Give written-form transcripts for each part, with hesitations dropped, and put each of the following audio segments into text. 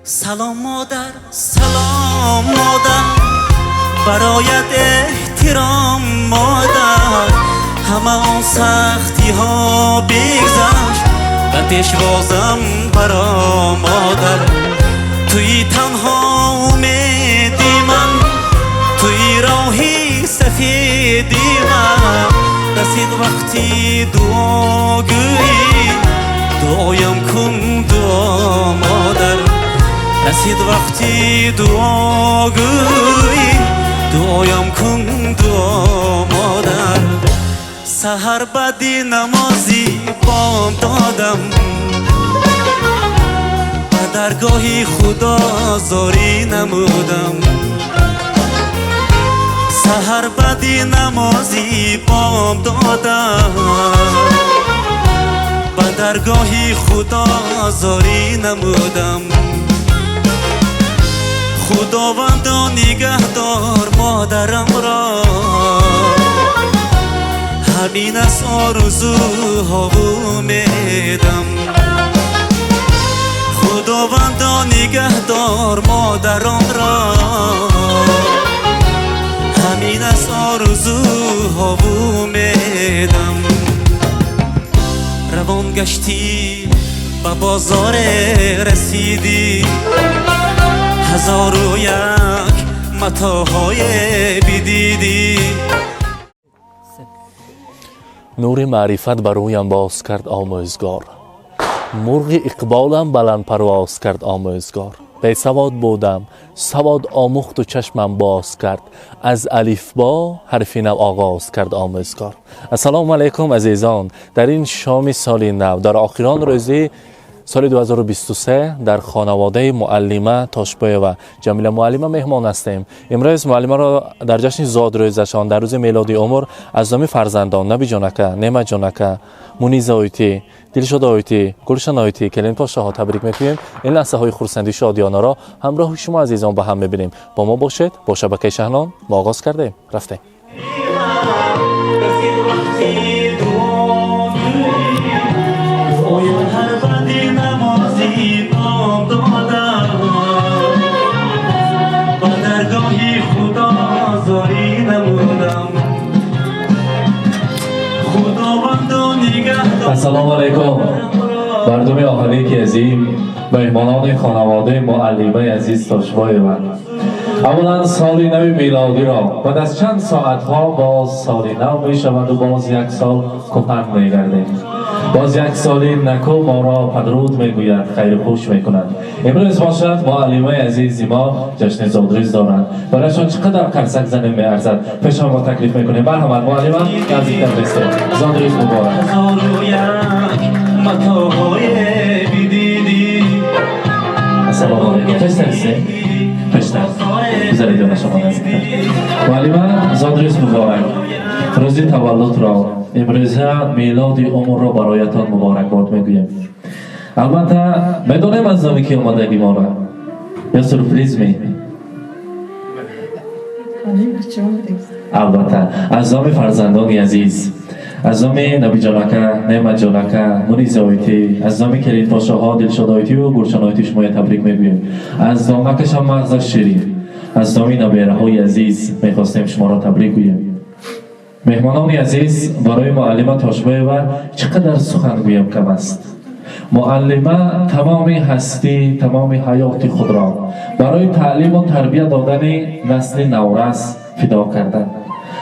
سلام مادر، سلام مادر، برایت احترام مادر. همه آن سختی ها بگذشت و پیشوازم برا مادر. توی تنها امیدی من، توی راهی سفیدی من. رسید وقتی دعاگویی، دعایم کن دعا مادر. رسید وقتی دعاگویی، دعایم کن دعا مادر. سحر بعدی نمازی بام دادم، و درگاهی خدا زاری نمودم. سحر بعدی نمازی بام دادم، و درگاهی خدا زاری نمودم. خداوندا نگهدار مادرم را، همین از آرزوها و امیدم. خداوندا نگهدار مادرم را، همین از آرزوها و امیدم. روان گشتی به بازار رسیدی، هزار و یک متاهای بدیدی. نور معرفت بر رویم باز کرد آموزگار، مرغ اقبالم بلند پرواز کرد آموزگار. بی سواد بودم سواد آموخت و چشمم باز کرد، از الف با حرف نو آغاز کرد آموزگار. السلام علیکم عزیزان، در این شام سال نو در آخران روزی سال 2023 در خانواده معلمه تاشبوی و جمیله معلمه مهمان هستیم. امروز معلمه را در جشن زادروزشان در روز میلادی عمر از نام فرزندان نبی جانکه، نعمت جانکه، منیزه آیتی، دلشاد آیتی، گلشن آیتی، کلین پاشا ها تبریک میکنیم. این لحظه های خورسندی شادیانه را همراه شما عزیزان با هم میبینیم. با ما باشید. با شبکه شهنان ما آغاز کردیم. رفتیم. السلام علیکم مردم اهالی که عزیز، مهمانان خانواده معلمه عزیز تاشبوی من. اولا سال نو میلادی را بعد از چند ساعت ها باز سال نو می شود و باز یک سال کپن می گردیم. باز یک سالی نکو ما را پدرود می گوید، خیر خوش می کند. امروز باشد معلمه عزیز ما جشن زادروز دارند، برایشان چقدر قرصک زنی می ارزد پیشان ما تکلیف می کنیم. مرحمت معلمه نزدیکتر بسته. زادروز مبارک. السلام علیکم. پشتر بذارید جان شما نزدیکتر. معلمه زادروز مبارک. روز تولد را امروزه میلاد عمر را برایتان مبارکباد میگویم. البته بدونیم از نامی که آمدگی ما را یا سورپریز می؟ البته از نام فرزندان عزیز، از نام نبی جانکه، نعمت جانکه، منیز آیتی، از نام کلید پاشاها، دلشاد آیتی و گلشن آیتی شما تبریک میگویم. از دامکش هم مغزش شیرین، از نام نبیره های عزیز میخواستیم شما را تبریک گوییم. مهمانان عزیز، برای معلمه تاشبوی و چقدر سخن گویم کم است. معلمه تمام هستی، تمام حیات خود را برای تعلیم و تربیت دادن نسل نورس فدا کردن.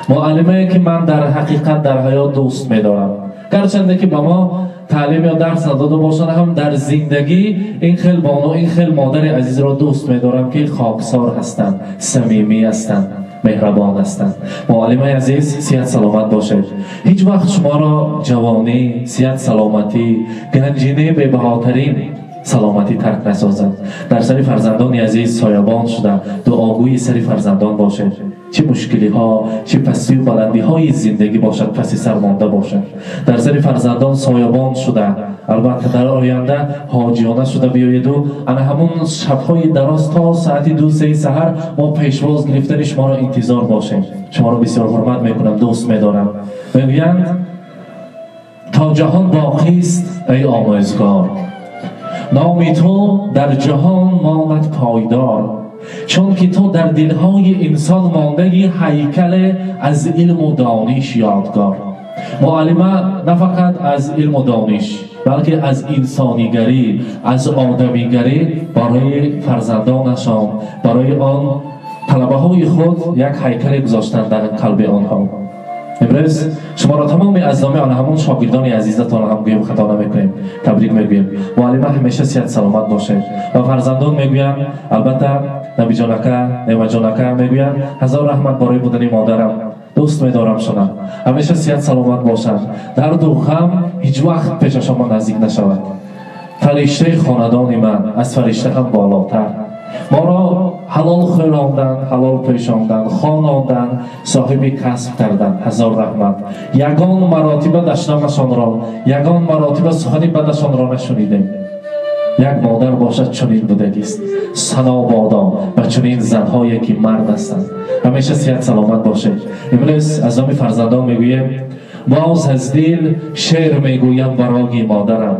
معلمه که من در حقیقت در حیات دوست می‌دارم، گرچنده که به ما تعلیم یا درس نداده باشند، هم در زندگی این خیل بانو، این خیل مادر عزیز را دوست می‌دارم که خاکسار هستند، صمیمی هستند، مهربان هستند. معلمه عزیز صحت سلامت باشید. هیچ وقت شما را جوانی، صحت سلامتی، گنجینه به بهاترین سلامتی ترک نسازد. در سر فرزندان عزیز سایبان شده، دعاگوی سر فرزندان باشید. چه مشکلی ها، چه پستی و بلندی های زندگی باشد، پسی سر مانده باشد. در سر فرزندان سایبان شده، البته در آینده حاجیانه شده بیایید و انا همون شبهای دراز تا ساعت 2-3 سحر ما پیشواز گرفتن شما را انتظار باشیم. شما را بسیار حرمت میکنم، دوست میدارم. میگویند تا جهان باقی است ای آموزگار. نام تو در جهان ماند پایدار، چون که تو در دلهای انسان ماندگی هیکل از علم و دانش یادگار. معلمه نه فقط از علم و دانش بلکه از انسانیگری، از آدمیگری برای فرزندانشان، برای آن طلبه های خود یک هیکل گذاشتن در قلب آنها. امروز شما را تمام اعضای آن همون شاگردان عزیزتان هم گویم خطا نمیکنیم، تبریک میگویم. معلم همیشه صحت سلامت باشه و فرزندان میگویم البته نبی جانکه، نیمه جانکه میگویم هزار رحمت برای بودن مادرم، دوست میدارم شما، همیشه صحت سلامت باشند، درد و غم هیچ وقت پیش شما نزدیک نشود. فرشته خاندان من از فرشته هم بالاتر، ما را حلال خوراندن، حلال پیشاندن، خواندن، صاحب کسب کردن، هزار رحمت. یگان مراتب دشنامشان را، یگان مراتب سخن بدشان را نشنیدیم. یک مادر باشد چنین بودگیست، ثنا بادا و چنین زنهایی که مرد هستند. همیشه صحت سلامت باشه. امروز از آن فرزندان میگویم باز از دل شعر میگویم برای مادرم،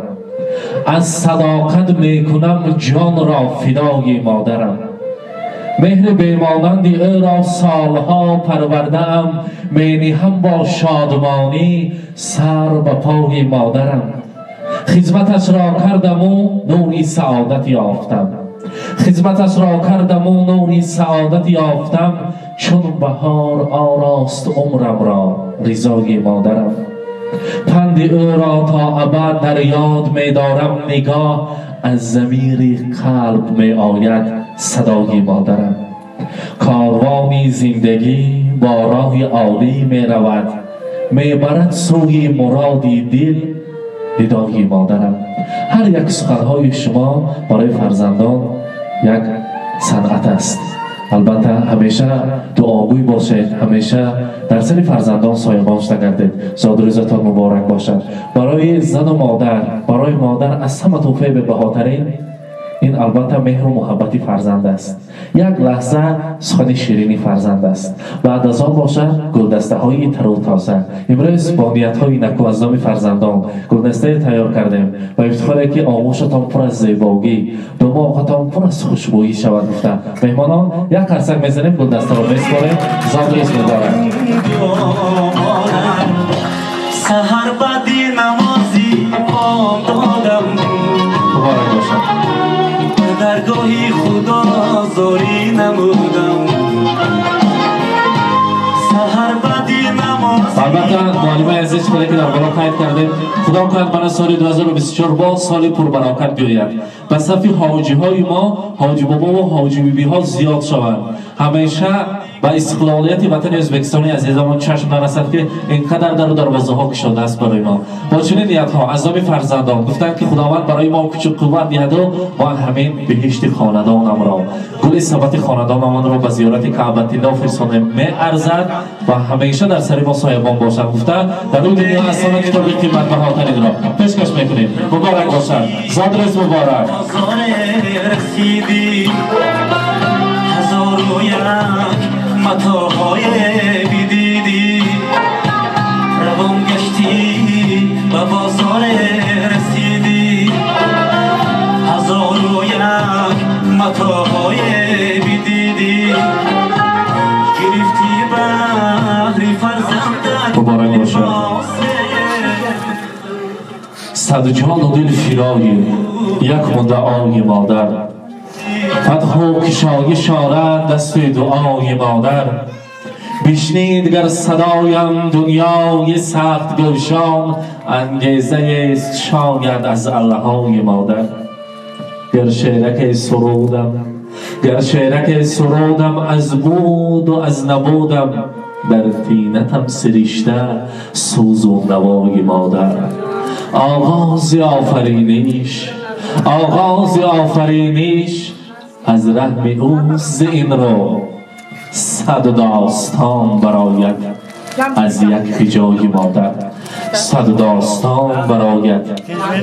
از صداقت میکنم جان را فدای مادرم. مهر بیمانندی او را سالها پروردم، مینهم با شادمانی سر به پای مادرم. خدمتش را کردم و نوری سعادت یافتم، خدمتش را کردم و نوری سعادت یافتم، چون بهار آراست عمرم را رضای مادرم. پند او را تا ابد در یاد می دارم، نگاه از ضمیر قلب می آید صدای مادرم. کاروانی زندگی با راه عالی می رود، می برد سوی مرادی دل ندای مادرم. هر یک سخنهای شما برای فرزندان یک صنعت است. البته همیشه دعاگوی باشید، همیشه در سر فرزندان سایبان گردید. زاد روزتان مبارک باشد. برای زن و مادر، برای مادر از همه توفیق بهاترین این البته مهر و محبت فرزند است. یک لحظه سخن شیرینی فرزند است. بعد از آن باشد گلدسته های تر و تازه. امروز با نیت های نکو از نام فرزندان گلدسته تیار کردیم و افتخاری که آغوشتان پر از زیبایی، دماغتان پر از خوشبویی شود. گفته مهمانان یک قرصک میزنیم، گلدسته رو میسپاریم. زاد روز مبارک. سحر بعدی نمازی بام دادم، مبارک باشد. درگاهی خدا زاری نمودم، سحر بعدی نمازی. البته معلم عزیز که در بالا قید کردیم، خدا کند من سال 2024 با سال پربرکت بیاید. به صف حاجی های ما حاجی بابا و حاجی بیبی ها زیاد شوند. همیشه با استقلالیت وطن ازبکستانی عزیزمان چشم نرسد که اینقدر در دروازه ها کشاده است برای ما. با چنین نیت ها از نام فرزندان گفتند که خداوند برای ما کوچک قوت دهد و ما همین بهشت خاندانم را، گل ثبات خاندانمان را به زیارت کعبه الله فرستاده می ارزد و همیشه در سر ما سایبان باشد. گفتند در روی دنیا اصلا کتابی قیمت بهاترین را پیشکش میکنیم. مبارک باشد. زاد روز مبارک. رسیدی هزار و یک متاهای بیدیدی، روان گشتی به بازار رسیدی هزار و یک متاهای بیدیدی، گرفتی بحری فرزندت. مبارک باشد. صد جان و دل فدای یک مدعای مادر، فتح و کشایش آرد دست دعای مادر. بشنید گر صدایم دنیای سخت گوشان، انگیزه است شاید از الله‌های مادر. گر شعرک سرودم، گر شعرک سرودم از بود و از نبودم، در طینتم سرشته سوز و نوای مادر. آغاز آفرینش، آغاز آفرینش از رحم اوست، این رو صد داستان برآید از یک هجای مادر، صد داستان برآید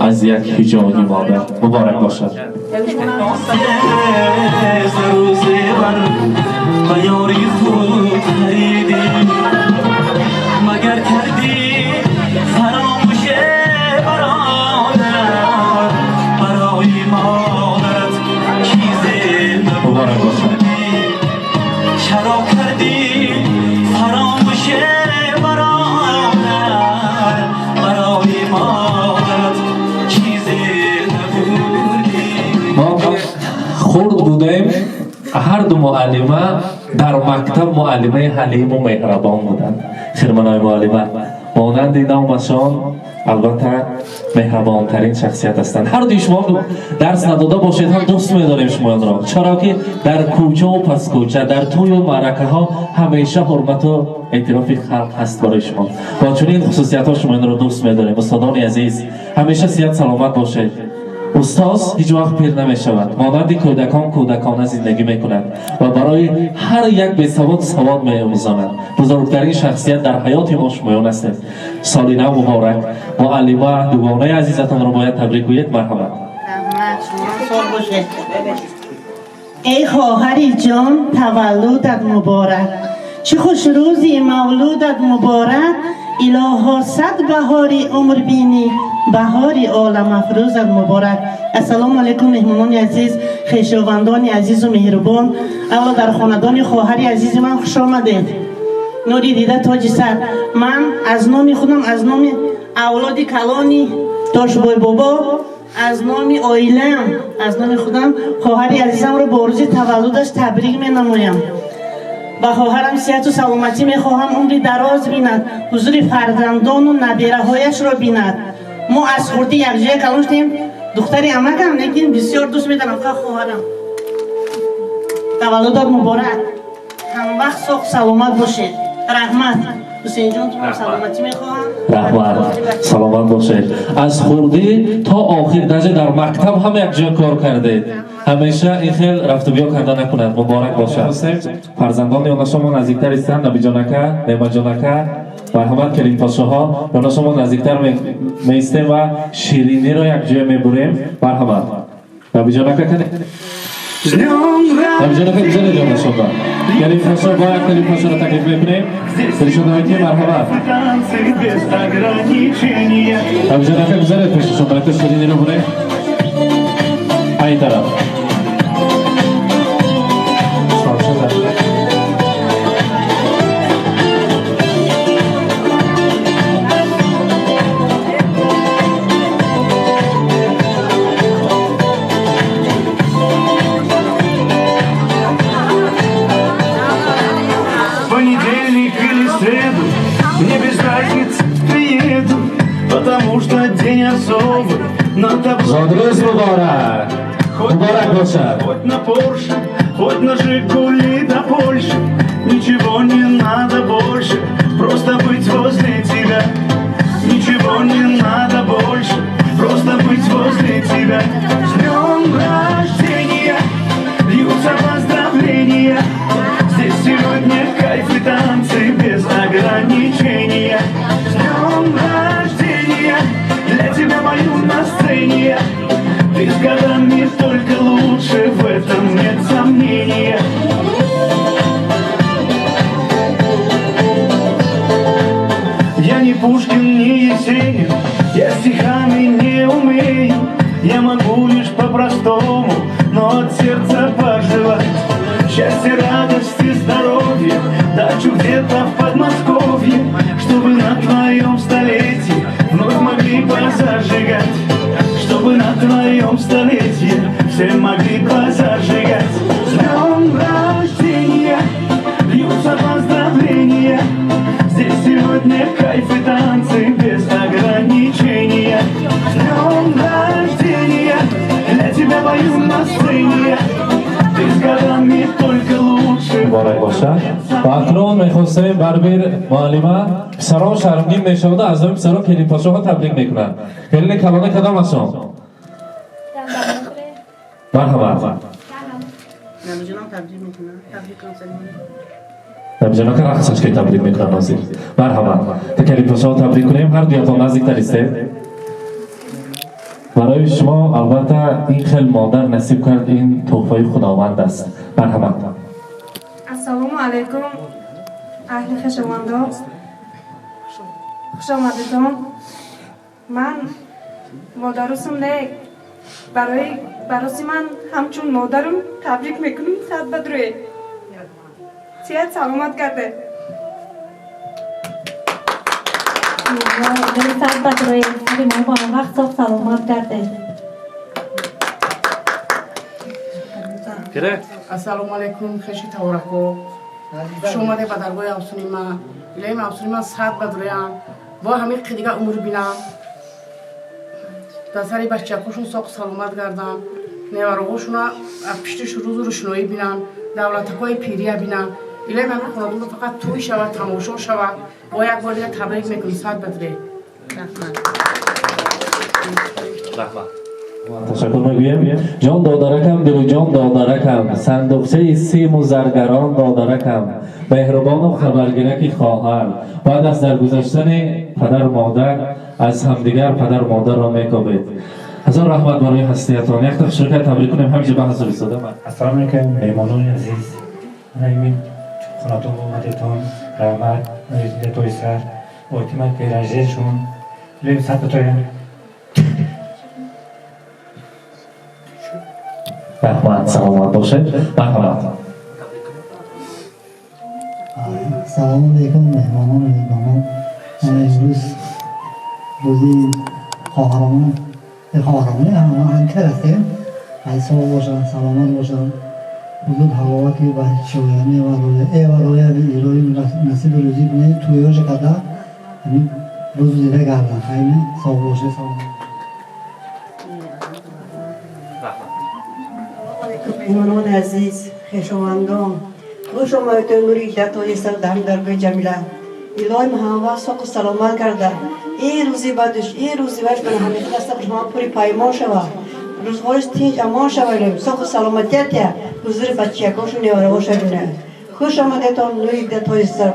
از یک هجای مادر. مبارک باشد. روزی بر یاری خود خریدی، مگر کردی فراموشه معلمه در مکتب معلمه حلیم و مهربان بودند. خیرمنای معلمه مانند نامشان البته مهربان ترین شخصیت هستند. هر دوی شما درس نداده باشید هم دوست می‌داریم شما را، چرا که در کوچه و پس کوچه، در توی و معرکه ها همیشه حرمت و اعتراف خلق هست برای شما. با چنین خصوصیت ها شما را دوست می‌داریم. استادان عزیز همیشه صحت سلامت باشید. استاد هیچ وقت پیر نمی شود، مانند کودکان کودکانه زندگی می کند و برای هر یک بی‌سواد سواد می آموزاند. بزرگترین شخصیت در حیات ما شمایان هستید. سال نو مبارک. معلمه دوگانه عزیزتان را باید تبریک گویید. مرحبا. ای خواهر جان تولدت مبارک، چه خوش روزی مولودت مبارک. الها صد بهاری عمر بینی، بهاری عالم افروزت مبارک. السلام علیکم مهمانان عزیز، خویشاوندان عزیز و مهربان. اولا در خاندان خواهر عزیز من خوش آمدید. نوری دیده تاج سر. من از نام خودم، از نام اولاد کلانی تاشبای بابا، از نام آیلم، از نام خودم خواهر عزیزم رو با روز تولدش تبریک می نمایم. با خواهرم صحت و سلامتی می خواهم، عمری دراز بیند، حضور فرزندان و نبیره هایش را بیند. ما از خورده یک جای کلان شدیم، دختری عمکم، لیکن بسیار دوست می دارم خواهرم. تولدت مبارک، هم وقت سخت سلامت باشید. رحمت. حسین جان تو سلامتی میخواهم. رحمت. سلامت باشید. از خردی تا آخر درجه در مکتب هم یک جا کار کردید. همیشه این خیل رفت و بیا کرده نکند. مبارک باشد. فرزندان یانا شما نزدیکتر هستند. نبی جانکه، نیما جانکه، مرحمت کریم پاشاها. یانا شما نزدیکتر میستیم و شیرینی را یک جا میبریم. مرحمت. نبی جانکه کنید. نبی جانکه بزنید یانا شما. کریم پاشا باید کریم پاشا را تکلیف میکنیم. Перешел давайте мархаба. Обязательно как заряд пишешь, что это что не любые. Айтара. Мне без разницы, приеду, потому что день особый. Но Задрыз Мубарак. Мубарак башар. хоть на Порше, хоть на Жигули до Польши. Ничего не надо больше, просто быть возле тебя. Ничего не надо больше, просто быть возле тебя. С днем рождения льются поздравления. Здесь сегодня кайф и танцы без ограничения. С днем рождения, для тебя мою на сцене. Ты с годами только лучше, в этом нет сомнения. Я не Пушкин, не Есенин, я стихами не умею. Я могу лишь по-простому, но от сердца пожелать счастья, радости, здоровья, дачу где-то в Подмосковье, чтобы на твоем столетии вновь могли позажигать, чтобы на твоем столетии все могли позажигать. С днем рождения льются поздравления, здесь сегодня кайф и танцы без ограничения. С днем рождения, для тебя пою на сцене. Ты с годами только лучше. مبارک باشد. با اکنون میخواستیم بربیر معلمه پسران شرمگین میشوده از همین پسران کلین پاشاها تبریک میکنند. کلین کلانه کدام هستند؟ مرحبا. نبی جانم تبریک میکنم. تبریک کنم. نبی جانا که رقصش که تبریک میکنم ناظر. مرحبا. کلین پاشاها تبریک کنیم. هر دیاتان نزدیکتر استید. برای شما البته این خیلی مادر نصیب کرد این تحفه خداوند است. مرحبا. السلام علیکم اهل خویشاوندان، خوش آمدید. من مادرسم نه برای من همچون مادرم تبریک میکنم. صد بدروی صحت سلامت کرده. صد بدروی ما با وقت سلامت کرده. Assalomu alaykum, xeshi tavrako. Shomade ba dargoy afsunima. Ilaim afsunima saat badroyan. Va hame qidiga umr binam. Dasari bachchakoshun soq salomat gardan. Nevarogoshuna pishtish ruzu ro shinoyi binan. Davlatakoy piriya binan. Ilaim hame khonadum faqat to'y shavad, tamosho shavad. Va yak bor digar tabrik mekunam saat badre. Rahmat. تشکر میگویم جان دادارکم دل و جان دادارکم صندوقچه سیم و زرگران دادارکم مهربان و خبرگیرک خواهر بعد از درگذشتن پدر و مادر از همدیگر پدر و مادر را میکوبید هزار رحمت برای هستیتان یک تا شرکت تبریک کنیم همینجا به حضور ایستاده من السلام علیکم میهمانان عزیز نایمین خاناتون اومدتون رحمت نویزنده توی سر اویتیمت پیرنجهشون لیم سب بتویم رحمت سلامت باشه مرحمت سلام علیکم مهمانان و میهمانان امروز روزی خواهرامون همکر هستیم عیسی باشن سلامت باشن حدود حلاوتی و شویانی و روی ایروی نصیب روزی بینه تویوش کده همین روز دیده گردن خیلی سال باشه سلامت مهمانان عزیز خویشاوندان خوش آمدید نوری دتای سر دم درگاه جمیله الهی محمد ساق و سلامت کرده این روزی بعدش این روزی بعدش من همیشه دست شما پوری پایمان شود روزهایش تیج امان شویم ساق و سلامتیت حضور بچه‌هاشون نیارو شدونه خوش آمدید نوری دتای سر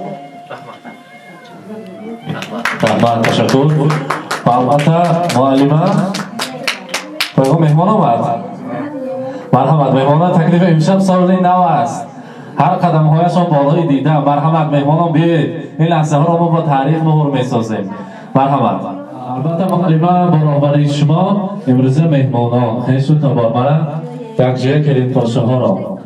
رحمت تشکر و البته معلمه پیغام مهمان آمد مرحمت مهمانان تکلیف امشب سال نو است هر قدم هایشان بالای دیده مرحمت مهمانان بیایید این لحظه ها را ما با تاریخ مهر میسازیم مرحمت البته معلمه برابر شما امروز مهمانان خیشون تا باربره یک جای کلید پاشه ها را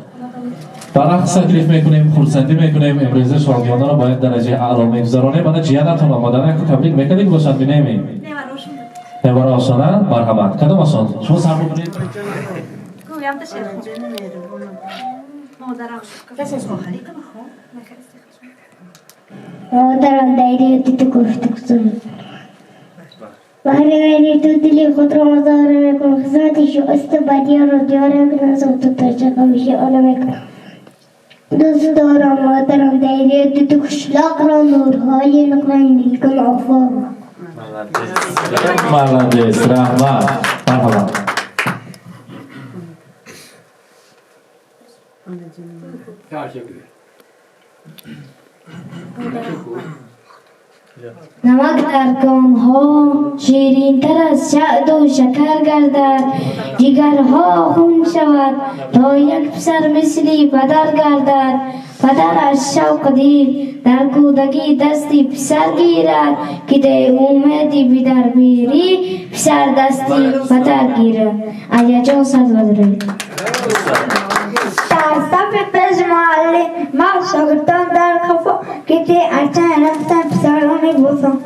برعکس تکلیف میکنیم خورسندی میکنیم امروز شاگردان را باید درجه اعلا میگذارانیم برای جیانتان آمدن یک تبریک میکنیم باشد بینیم نوار آشانه مرحمت کدام آشان شما سر بکنید گویم تشکر مادرم مادرم دایره تو گفتگو بهره تو دلی خود را مظاهره میکن خدمتش استبادی را دیاره میکنم از تو ترجمه میشه آنو میکنم دوست دارم مادرم دایره تو کشلاق را نورهای نقرن میکن آفاق مهندس رحمت مرحبا نمک در گام ها شیرین تر از شعد و شکر گردد جگرها خون شود تا یک پسر مثلی پدر گردد پدر از شوق دیر در کودکی دستی پسر گیرد که ده اومدی بیدر بیری پسر دستی پدر گیرد آیا جان صد بدرید در صف پیش معلم ما شاگردان در خفا که تی ارچن رفتن پسرانی بوسم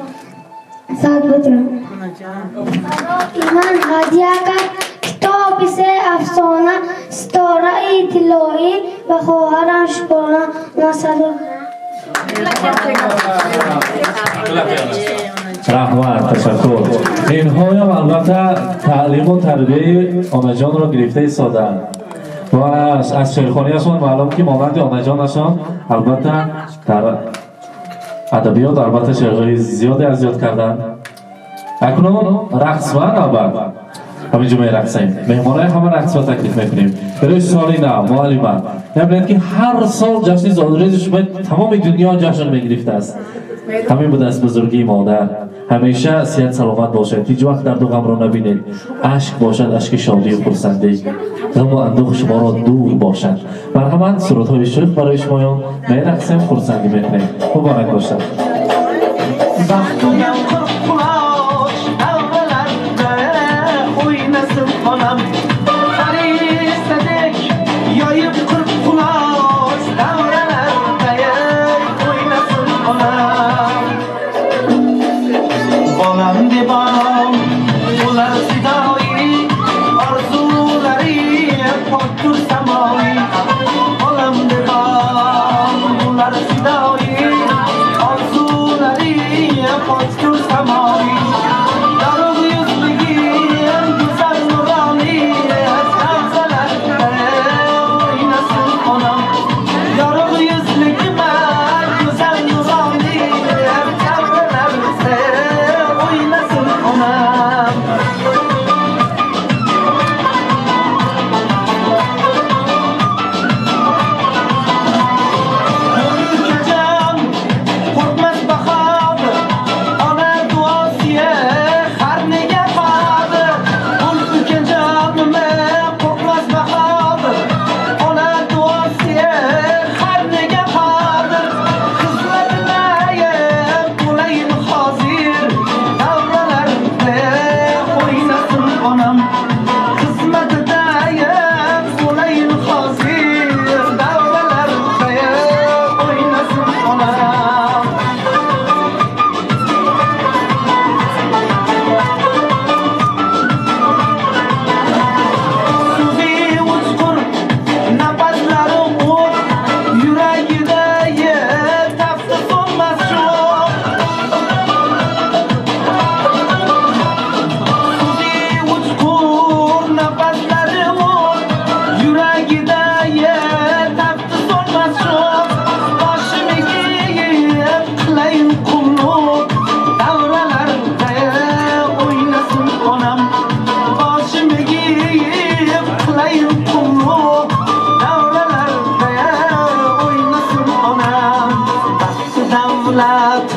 صد بدرم ایمان هدیه کرد کتاب سه افسانه ستاره طلایی و خواهرم شکرانه نصدق رحمت تشکر اینها هم البته تعلیم و تربیه آنجان را گرفته ایستادند و از شیرخانیشان معلوم که مانند آنجانشان البته در ادبیات البته شیرهای زیادی از یاد کردند اکنون رقص و نوبت همینجا می رقصیم مهمانای همه رقص و تکلیف میکنیم برای سالی نو معلمان نمیدونید که هر سال جشن زادروز شما تمام دنیا جشن میگرفته است همین بود از بزرگی مادر همیشه صحت سلامت باشد هیچ وقت درد و غم را نبینید اشک باشد اشک شادی و خرسندی غم و اندوه شما را دور باشد مرحمت سرودهای شیخ برای شمایان می رقصیم خرسندی میکنیم مبارک باشد Koçtur samari Darul yüzlüğün güzel nurani Sevzelerde oynasın onam Darul yüzlüğüme güzel nurani Sevzelerde oynasın onam Korkmaz bahadır Ona duasiye Her nege bahadır Ul ülken canıme Korkmaz bahadır Ona duasiye Her nege bahadır Kızlarına Kulayın hazir Davralarda Oynasın onam Kızmetine Kulayın hazir Davralarda Oynasın onam Suzi uçkur Nefesleri vur Yüreğine Tafta solmaz çok Suzi uçkur Nefesleri vur Yüreğine Tafta solmaz çok Başımı giyip Kılayın kulluk Davralarda Oynasın onam Başımı giyip Kılayın kulluk Davralarda Oynasın onam Tahtı davlat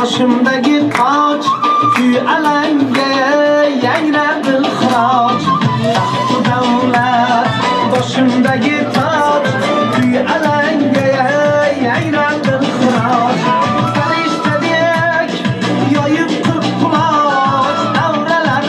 Başımdaki taç Tüy alenge Yayradı hıraç Tahtı davlat Başımdaki taç Tüy alenge Yayradı hıraç Feriştedik Yayıp kırk kulaç Davralarda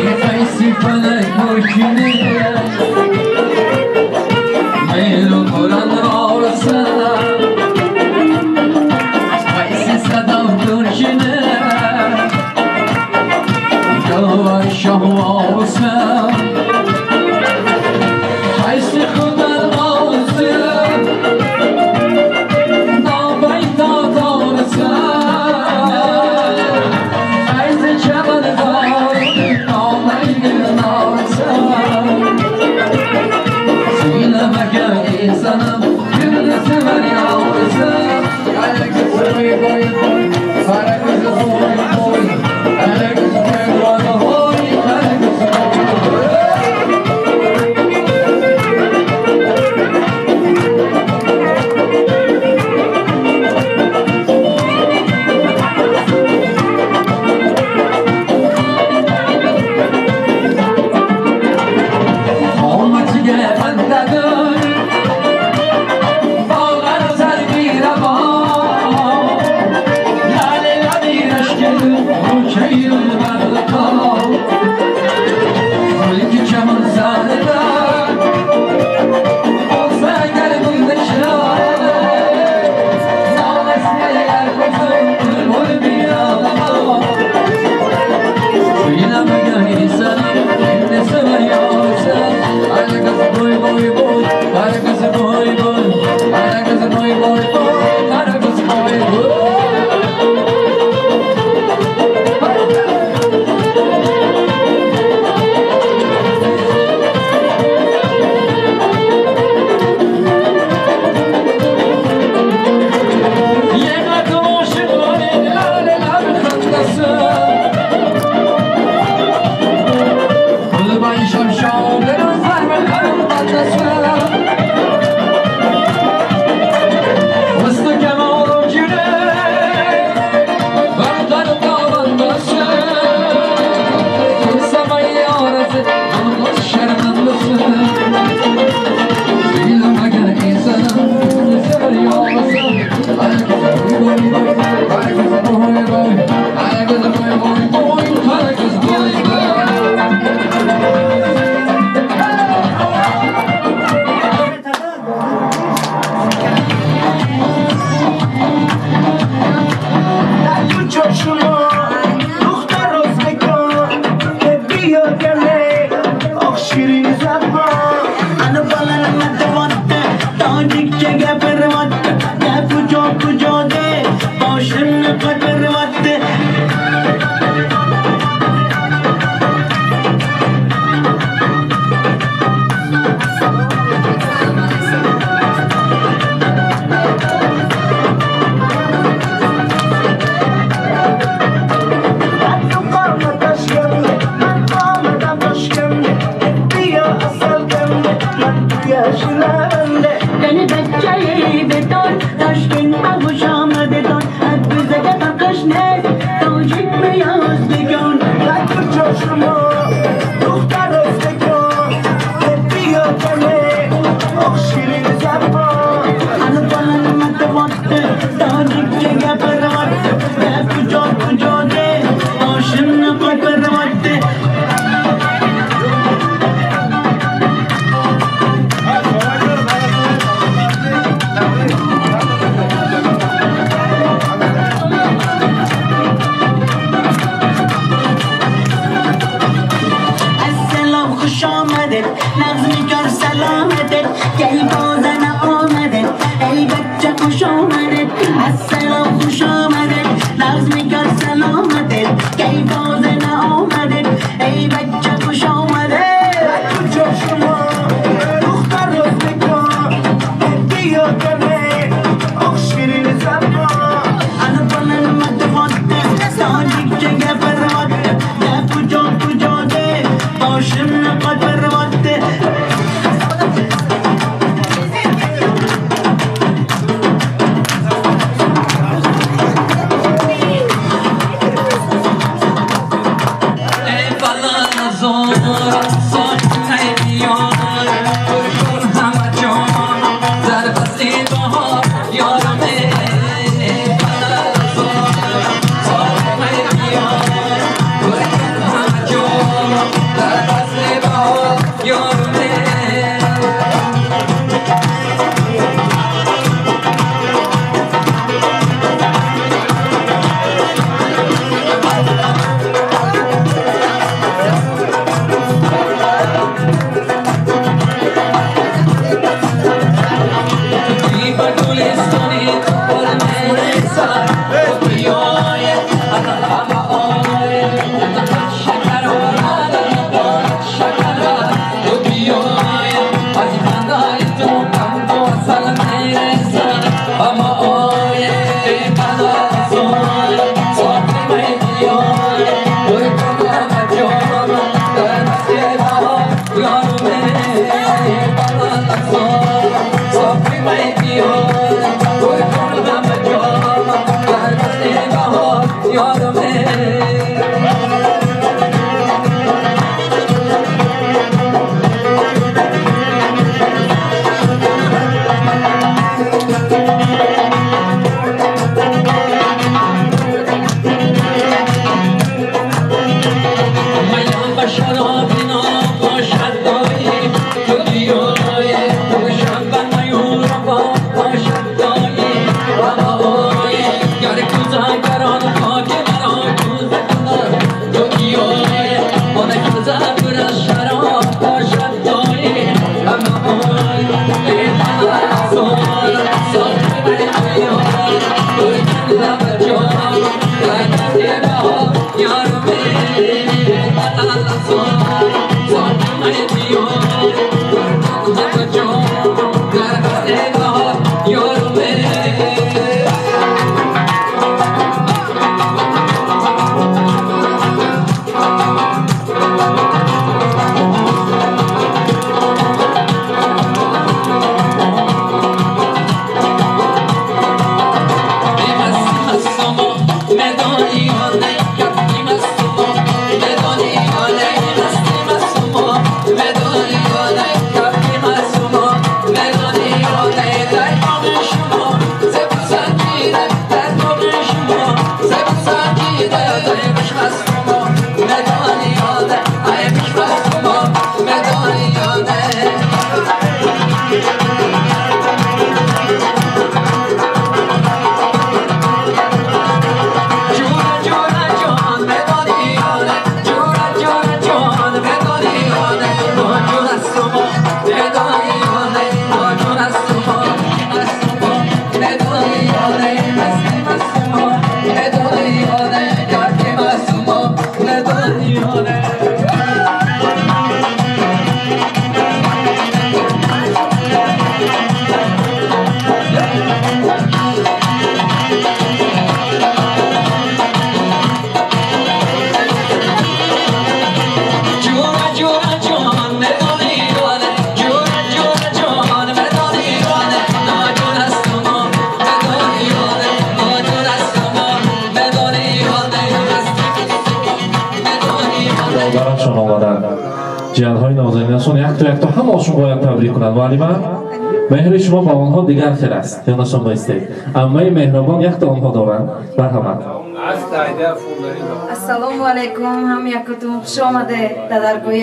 If I see fun, I go to السلام خوش آمده نظمی کن سلامته کی باز نآمده ای بچه خوش آمده کجا شما دختر رستگار بیا کنه آخ شیرین زبان انا بلن متفاده ساجیک چنگه فرواده ده کجا ده باشم نقد فرواده برایشان آمدند. جیانهای نازنینشان یک تا همه‌شون باید تبریک کنند. معلم مهر شما با آنها دیگر خیر است. خیالشان بایستید. عمه مهربان یک تا آنها دارند. مرحمت. السلام علیکم هم یکتون خوش آمده در درگاه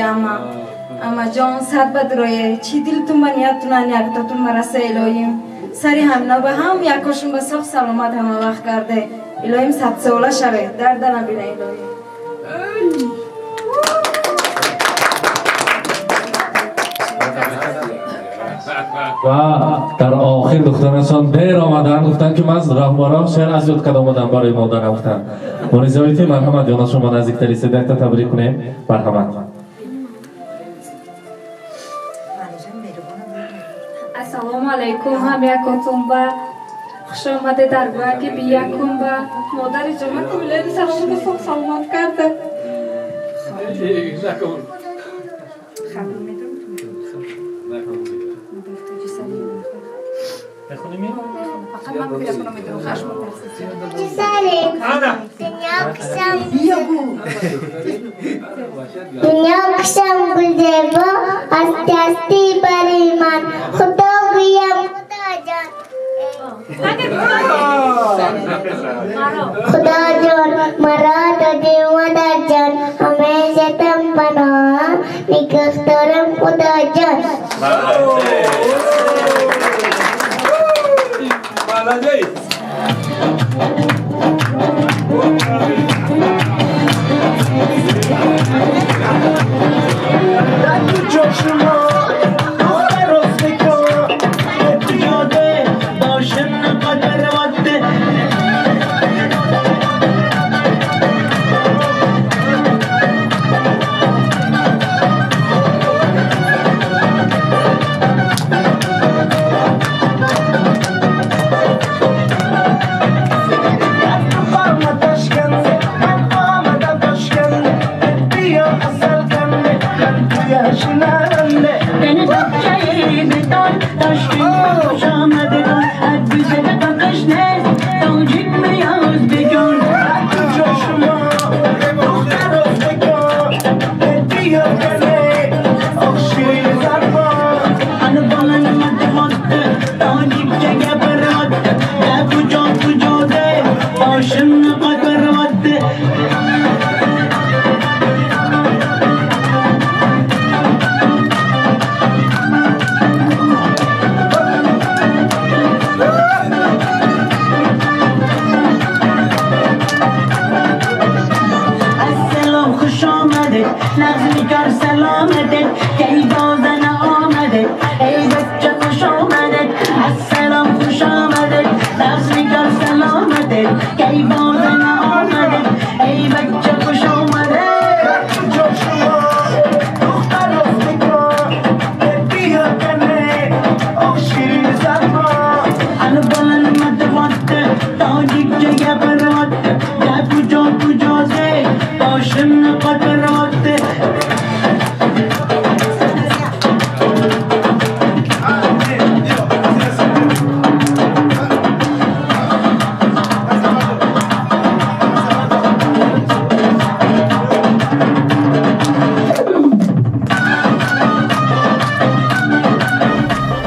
اما جان صد بدرویه چی دلتون من یادتونن یکتاتون مرسه الهیم سری هم به هم یکاشون به صح سلامت همه وقت کرده الهیم صد ساله شوه درد نبینه الهیم و در آخر دخترانشان دیر آمدن گفتن که من راه شعر از یاد کد آمدن برای مادر گفتن مریضایتی مرحمت جان شما نزدیکتری صدق تا تبریک کنیم مرحمت السلام علیکم هم یکاتون با خوش آمده در گوه که بیاکم با مادر جمعه کمیلین سلامت کرده دنیا کشم گلزیبا هستی هستی برای من خدا گویم خدا جان خدا جان مرا دادی مادر جان همیشه تم پناه نگهدارم خدا جان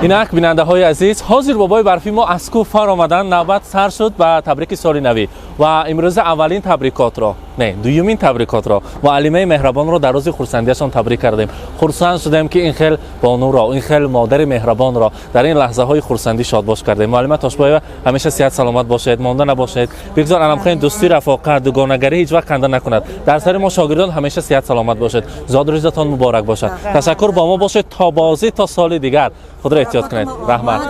اینک بیننده های عزیز حاضر بابای برفی ما از کوفر آمدن نوبت سر شد به تبریک سال نوی و امروز اولین تبریکات را نه دومین تبریکات را معلمه مهربان را در روز خورسندیشان تبریک کردیم خرسند شدیم که این خیل بانو را این خیل مادر مهربان را در این لحظه های خورسندی شادباش کردیم معلمه تاشبایه همیشه صحت سلامت باشید مانده نباشید بگذار علمخین دوستی رفاقت دوگانگری هیچ وقت کنده نکند در سر ما شاگردان همیشه صحت سلامت باشید زاد روزتان مبارک باشد تشکر با ما باشید تا بازی تا سال دیگر خود را احتیاط کنید رحمت